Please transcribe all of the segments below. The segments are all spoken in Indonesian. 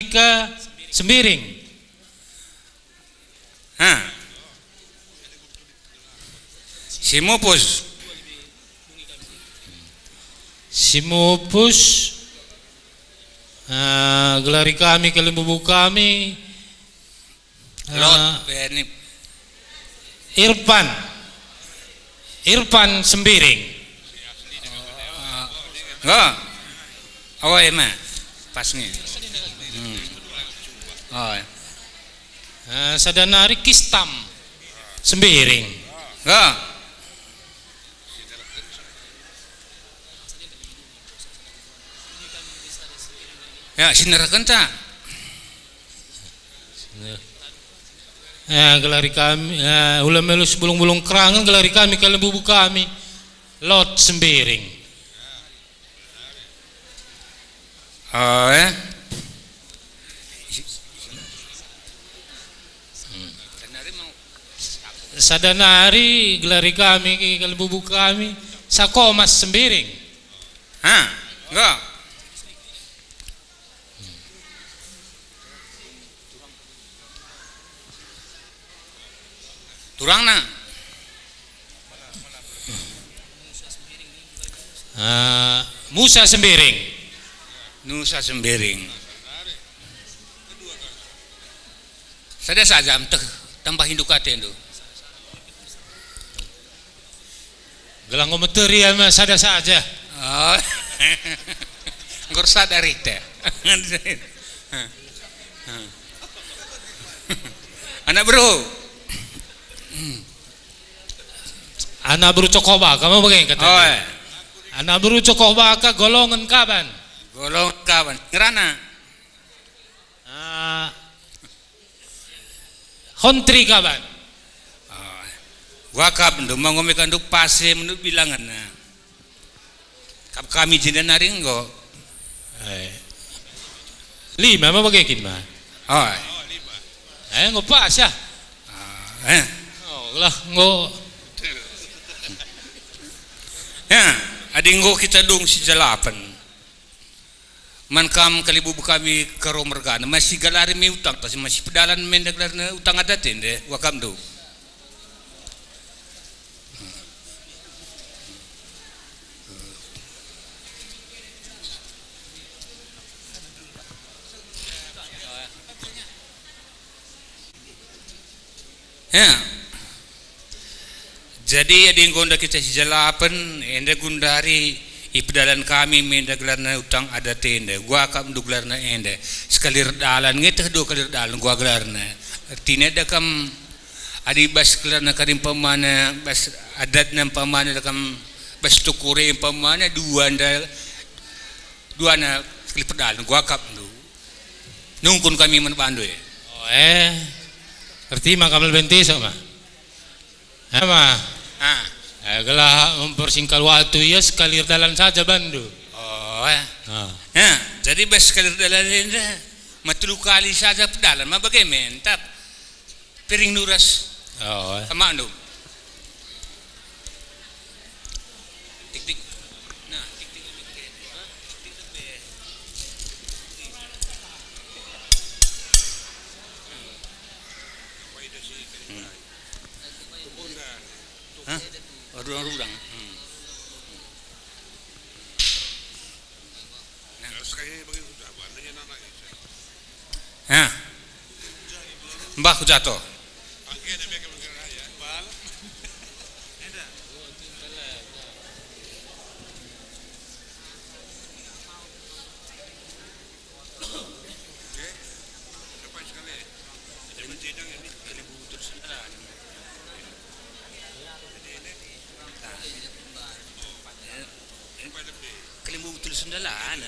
Gelarika Sembiring. Simupus gelari kami kelembubu kami Irfan Sembiring. Pas nih. Sadanari Kistam Sembiring. Ya, sinarakan ta. Gelari kami ulah melus bulung-bulung kerangan gelari kami kalau bubu kami Lot Sembiring. Sadanari gelari kami kalau bubu kami Sakomas Sembiring. Enggak. Turangna. Musa Sembiring. Nusa Sembiring. Sada saja tambah hindukaten tu. Gelang komentari ama sada saja. Ngor sadari teh. Anak bro. Anak buru cokobaka mau bagaimana kata? Anak buru cokobaka golongan kaban. Golongan kaban. Ngerana. Hontri kaban. Gua kab ndo mangomekan duk pase menurut bilangan. Kab kami jindan naringgo. 5 mau bagaimana? Ngopas ya. Lah ngo. Ya, adinggo kita dong si jalapan. Mankam kalibubu kami karo mergana masih galari mi utang pasti masih pedalan mendak darna utang ada tende wakam do. Ya. Jadi ada yang gonda kita si jalapan, enda gundari ipedalan kami menda gelarna utang ada tenda. Gua akan menduk gelarna enda. Sekali redalan ngete dua kali redalan gua gelarna. Artinya ada kam adi bas gelarna karim pamana bas adat nam pamana kam bas tukure pamana dua na sekali pedalan gua akan menduk. Nungkun kami menbandu ya. Arti makamel benti sama. Gelah mempersingkat waktu ya sekali dalan saja bandu. Jadi bes sekali dalan ini matulu kali saja pedalan mah bagaimana? Tap piring nuras. Sama anu. Tik. Nah, tik. Rudang. Mbah jatuh. Kelimbu betul sendalan.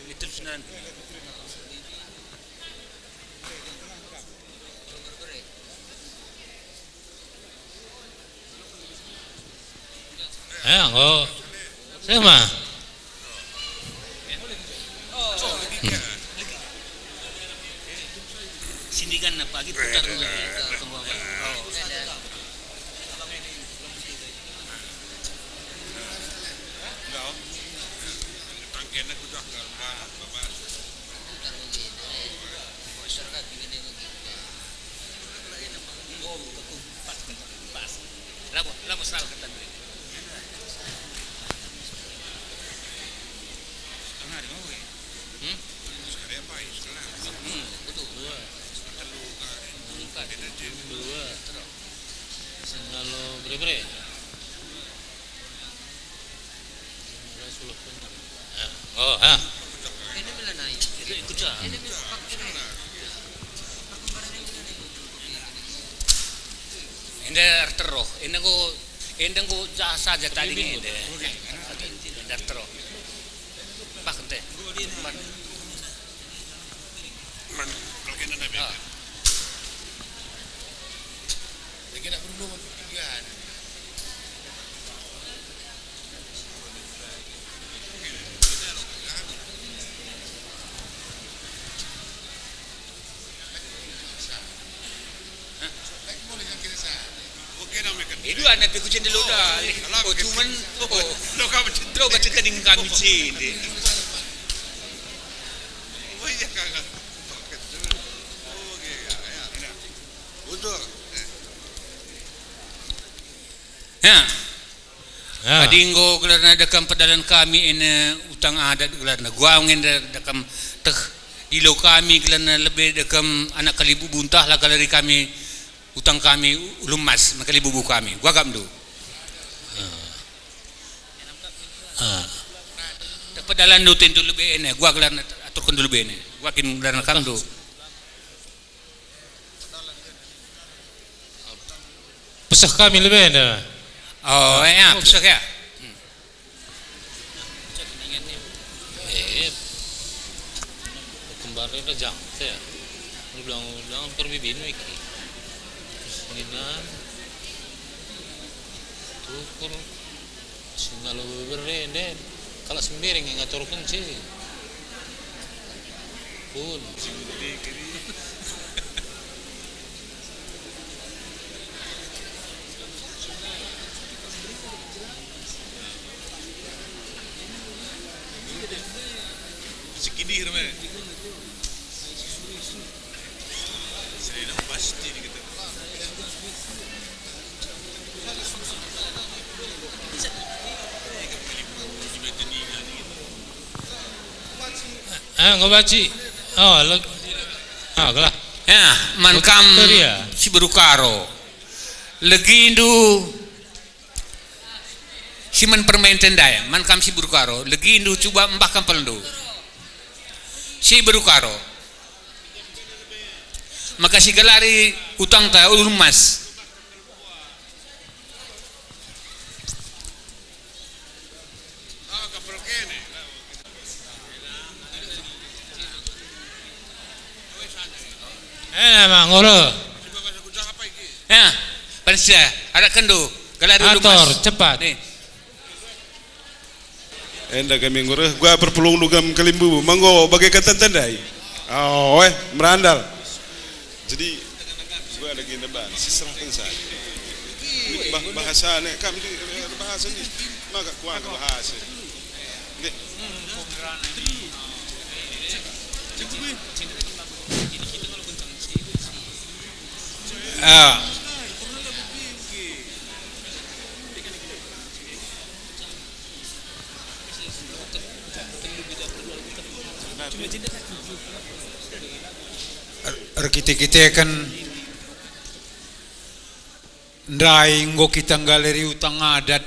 Betul sendalan. Sama. Sindikan pagi putar dulu. Bre. Oh, ha. Ende terus, ende ko saja tadi ende. Terus. Pak ente. Itu anak tu kucing dulu dah. Oh cuman lo kau cenderung baca tadi kami cindi. Ya. Adinggo gelarna dekam pedalan kami ini utang adat gelarna. Gua ngin dekam teh ilo kami gelarna lebih dekam anak kalibu buntah lah galeri kami utang kami lumas makali bubu kami. Gua gamdu. Pedalan do tentu lebih ini. Gua gelarna aturkan dulu bene. Gua kin gelarna kamdu. Pesah kami lebih dah. Oh ya, pesah ya. Kembarnya dah jang, saya. Ulang perbibin lagi. Ninan, tukur, singgalo berende, kalau sembiring yang ngatur kunci, pun. Segini ramai. Sini pasti ni kita. Ngobaci. Oh, kalah. Ya, mankam si berukaro. Legindu si man permain tendaya, mankam si berukaro. Legindu coba mbah kampal do. Si berukaro. Maka si galari utang ta ulmas. Memang ngoro. Ya, pansia ada kendo. Galari ator cepat. Nih. Enda kami ngurah, gua berpelung lugam kelimbu, manggo bagai kata tandai. Oh, merandal. Jadi gua lagi neban, serahkan saya. Bahasa nih, kami bahasa ni, maka kuat bahasa. Kita kan ndai ngo kita galeri utang adat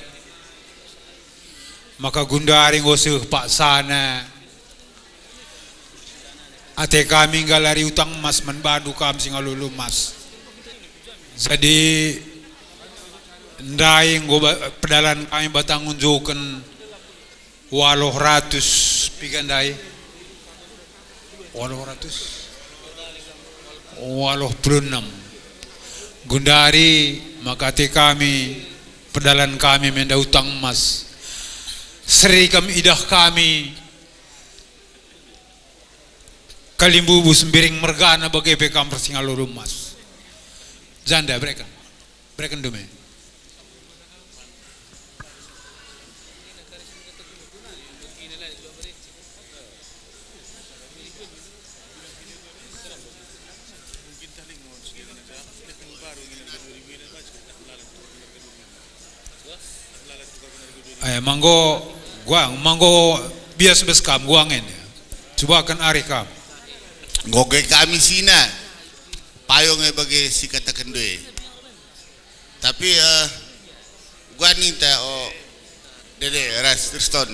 maka gundari ngo seuh pak sana ate kami galeri utang mas manbadu kam sing alulu mas jadi ndai ngo pedalan kami batangun joken 800 pigandai 800 86 gundari makati kami pedalan kami menda utang emas seri kami idah kami kalimbubu sembiring mergana bagai pekam persingaluru emas janda mereka dume manggo bias beskam guangen coba kan ari kam goge kami sina payungnya bagi si kata kendui tapi gua ninta dede ras Triston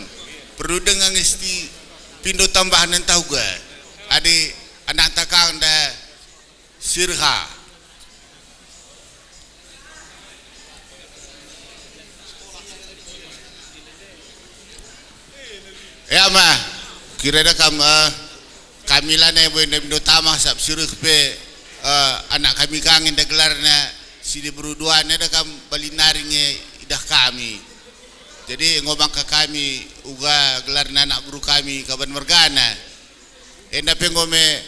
perlu dengan isti pindo tambahan yang tahu gua ade anak takang da sirha ya mah kira dah kami lah nih boleh pindo tamah sab sirh pe anak kami kangen da gelarnya si di beruduan ada kam balinaringnya idah kami jadi ngomong ke kami uga gelarnya anak buru kami kaban mergana enda pengome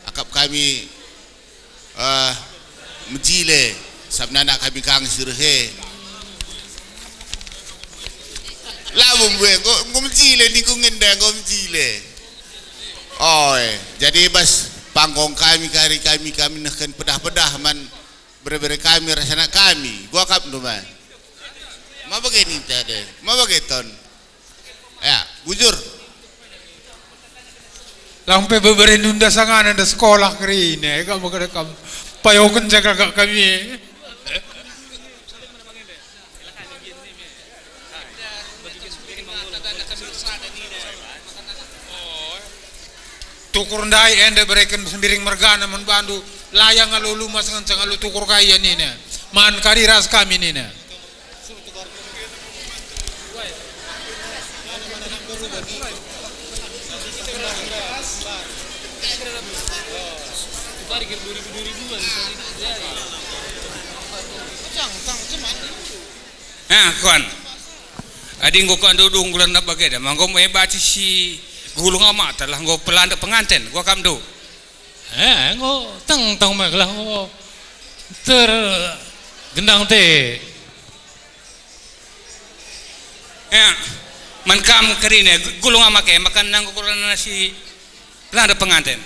akap kami mejile sabna anak kami kang sirhe labum gue ngom mejile ni ku ngenda ngom mejile jadi bas pangkong kami kari kami nakkan pedah-pedah man bere-bere kami rasana kami gua kap numa ma begini tadi ma begiton ya bujur lampe bebere nunda sangan ada sekolah kerine kamu kada kamu payokan jaga kami tukur ndai ende bereken sembiring mergana man bandu layang alu lumas ngan alu tukur kaya nina man kari ras kami nina kon adi nggo kan dudung bulan na bageda manggo me baci si gulung amat lah nggo pelanda pengantin gua kam do ngo tang mak lah ngo ter gendang te man kam kerine gulung amake makan nang gulung nasi pelanda pengantin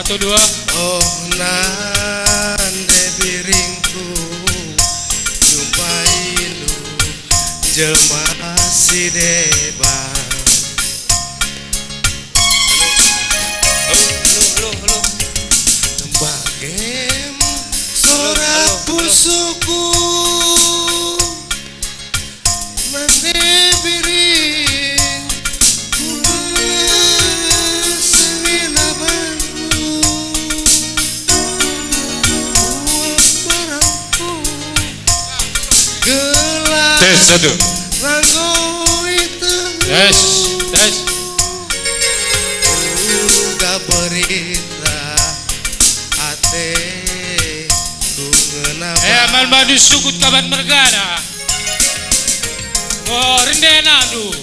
Satu dua. Nande biringku jumpai lu jelma si deba Seduh. Ranggo itu Tes. Uga berita ate kungenapa Man Badu sukut kaban mergana. Rendenadu.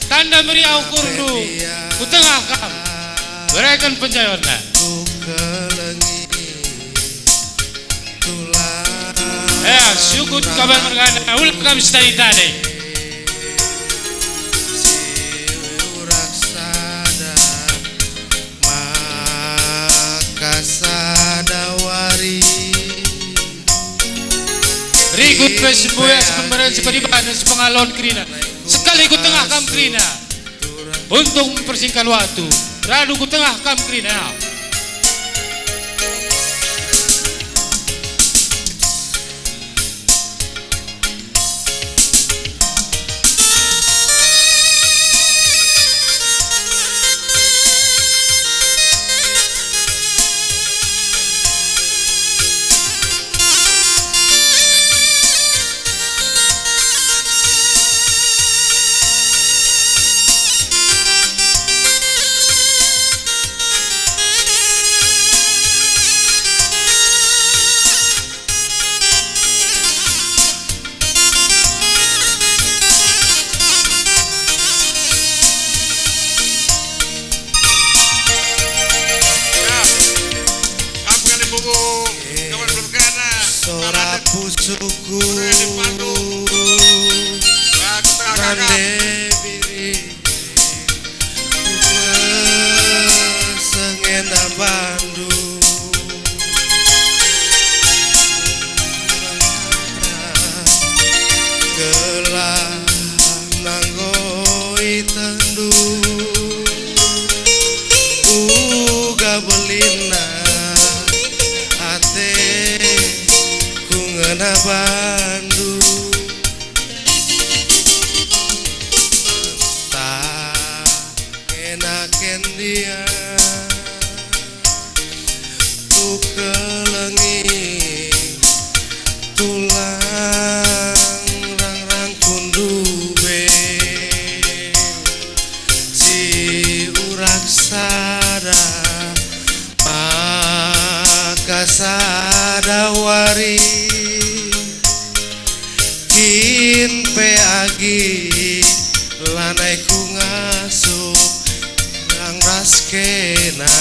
Tanda meriau kurdu. Kutengah kam. Berikan penjayana. kelengi tulang Sukut kaban mergana. Ulang kami setari tadi. raksada maka sadawari Rikut pesembuya sekemeran seperti badan sepengalon kerina. Sekali ku tengah kam kerina. Untuk mempersingkat waktu. Radu ku tengah kam kerina. Sora pusuku Rande biri Sengena Bandung Gelah nanggoi tendu Uga belina ate kungena Bandung tak enaken dia tu kelengi tulang rang kundube si urak sada maka sadawari kin peagi lanai ku ngasup nang raskena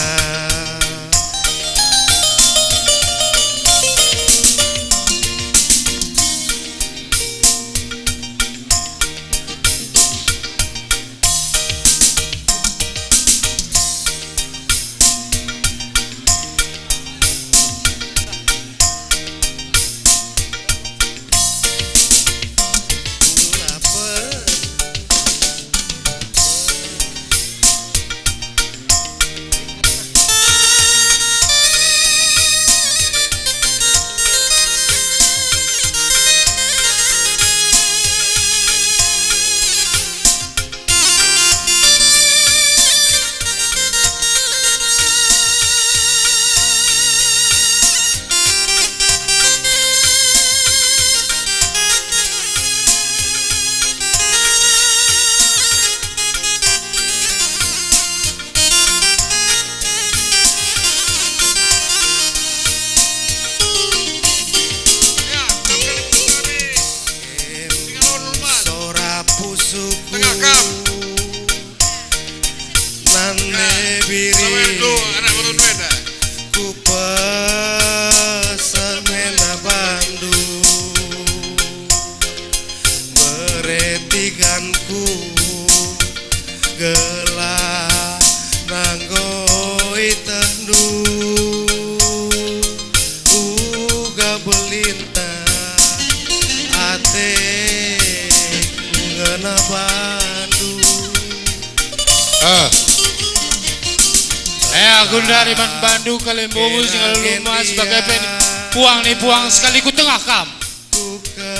pusuku nane biri ku pesemena Bandung meretikanku gelah nanggoi tendu uga belinta ate kena Bandung Gundari Man Bandu Kalembobu singal rumah sebagai puang nih puang sekali ku tengah kam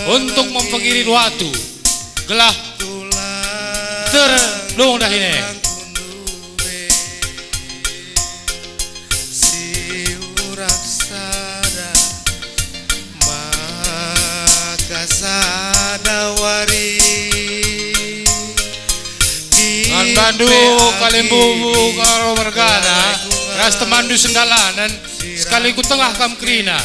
untuk mempengirin waktu gelah terlung dah ini si raksada maka sada Randu kalimbu karo mergana ras temandu senggalanan sekali ku tengah kam krina